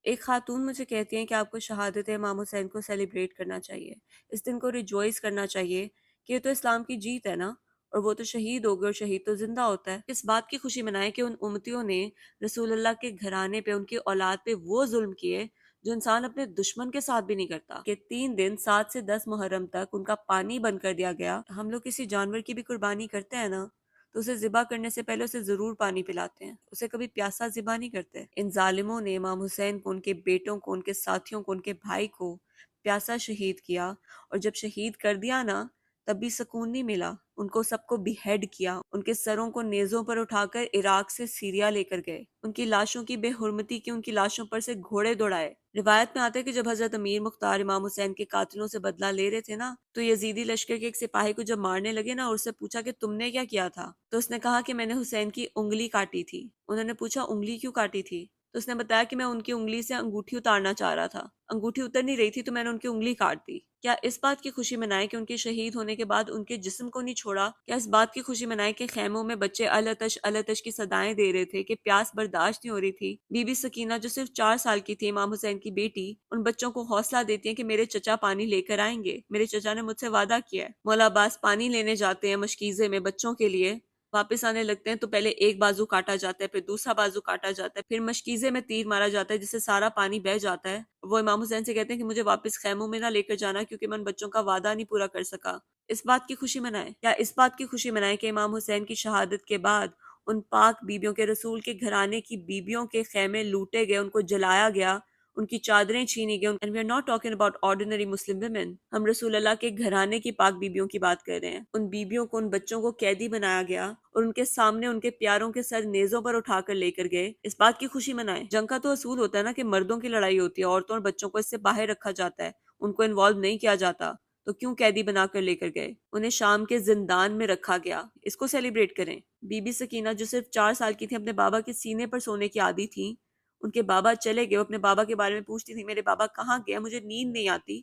ایک خاتون مجھے کہتی ہیں کہ آپ کو شہادت امام حسین کو سیلیبریٹ کرنا چاہیے، اس دن کو ریجوائز کرنا چاہیے کہ یہ تو اسلام کی جیت ہے نا، اور وہ تو شہید ہو گئے اور شہید تو زندہ ہوتا ہے۔ اس بات کی خوشی منائیں کہ ان امتیوں نے رسول اللہ کے گھرانے پہ، ان کی اولاد پہ وہ ظلم کیے جو انسان اپنے دشمن کے ساتھ بھی نہیں کرتا، کہ 3 دن 7 سے 10 محرم تک ان کا پانی بند کر دیا گیا۔ ہم لوگ کسی جانور کی بھی قربانی کرتے ہیں نا، تو اسے ذبح کرنے سے پہلے اسے ضرور پانی پلاتے ہیں، اسے کبھی پیاسا ذبح نہیں کرتے۔ ان ظالموں نے امام حسین کو، ان کے بیٹوں کو، ان کے ساتھیوں کو، ان کے بھائی کو پیاسا شہید کیا، اور جب شہید کر دیا نا تب بھی سکون نہیں ملا۔ ان کو سب کو بیہیڈ کیا، ان کے سروں کو نیزوں پر اٹھا کر عراق سے سیریا لے کر گئے، ان کی لاشوں کی بے حرمتی کی، ان کی لاشوں پر سے گھوڑے دوڑائے۔ روایت میں آتا ہے کہ جب حضرت امیر مختار امام حسین کے قاتلوں سے بدلہ لے رہے تھے نا، تو یزیدی لشکر کے ایک سپاہی کو جب مارنے لگے نا، اور اس سے پوچھا کہ تم نے کیا کیا تھا، تو اس نے کہا کہ میں نے حسین کی انگلی کاٹی تھی۔ انہوں نے پوچھا انگلی کیوں کاٹی تھی، تو اس نے بتایا کہ میں ان کی انگلی سے انگوٹھی اتارنا چاہ رہا تھا، انگوٹھی اتر نہیں رہی تھی تو میں نے ان کی انگلی کاٹ دی۔ کیا اس بات کی خوشی منائے کہ ان کے شہید ہونے کے بعد ان کے جسم کو نہیں چھوڑا؟ کیا اس بات کی خوشی منائے کہ خیموں میں بچے التش التش کی صدائیں دے رہے تھے کہ پیاس برداشت نہیں ہو رہی تھی؟ بی بی سکینہ جو صرف 4 سال کی تھی، امام حسین کی بیٹی، ان بچوں کو حوصلہ دیتی ہیں کہ میرے چچا پانی لے کر آئیں گے، میرے چچا نے مجھ سے وعدہ کیا ہے۔ مولا عباس پانی لینے جاتے ہیں مشکیزے میں بچوں کے لیے، واپس آنے لگتے ہیں تو پہلے ایک بازو کاٹا جاتا ہے، پھر دوسرا بازو کاٹا جاتا ہے، پھر مشکیزے میں تیر مارا جاتا ہے جس سے سارا پانی بہہ جاتا ہے۔ وہ امام حسین سے کہتے ہیں کہ مجھے واپس خیموں میں نہ لے کر جانا کیونکہ میں ان بچوں کا وعدہ نہیں پورا کر سکا۔ اس بات کی خوشی منائیں، یا اس بات کی خوشی منائیں کہ امام حسین کی شہادت کے بعد ان پاک بیبیوں کے، رسول کے گھرانے کی بیبیوں کے خیمے لوٹے گئے، ان کو جلایا گیا، ان کی چادریں چھینی گئی۔ and we are not talking about ordinary Muslim women، ہم رسول اللہ کے گھرانے کی پاک بیبیوں کی بات کر رہے ہیں۔ ان بیبیوں کو، ان بچوں کو قیدی بنایا گیا اور ان کے سامنے ان کے پیاروں کے سر نیزوں پر اٹھا کر لے کر گئے۔ اس بات کی خوشی منائیں۔ جنگ کا تو اصول ہوتا ہے نا کہ مردوں کی لڑائی ہوتی ہے، عورتوں اور بچوں کو اس سے باہر رکھا جاتا ہے، ان کو انوالو نہیں کیا جاتا، تو کیوں قیدی بنا کر لے کر گئے؟ انہیں شام کے زندان میں رکھا گیا، اس کو سیلیبریٹ کریں۔ بی بی سکینہ جو صرف 4 سال کی تھی، اپنے بابا کے سینے پر سونے کی عادی تھی، ان کے بابا چلے گئے، وہ اپنے بابا کے بارے میں پوچھتی تھی میرے بابا کہاں گیا، مجھے نیند نہیں آتی۔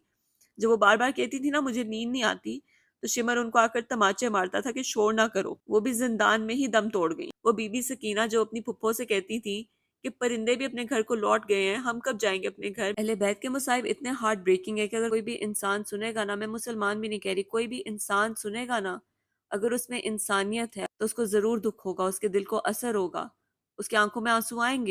جب وہ بار بار کہتی تھی نا مجھے نیند نہیں آتی، تو شمر ان کو آ کر تماچے مارتا تھا کہ شور نہ کرو۔ وہ بھی زندان میں ہی دم توڑ گئی۔ وہ بی بی سکینہ جو اپنی پھپھو سے کہتی تھی کہ پرندے بھی اپنے گھر کو لوٹ گئے ہیں، ہم کب جائیں گے اپنے گھر۔ اہل بیت کے مصائب اتنے ہارٹ بریکنگ ہے کہ اگر کوئی بھی انسان سنے گا نا، میں مسلمان بھی نہیں کہہ رہی، کوئی بھی انسان سنے گا نا، اگر اس میں انسانیت ہے تو اس کو ضرور دکھ ہوگا، اس کے دل کو اثر ہوگا، اس کی آنکھوں میں آنسو آئیں گے۔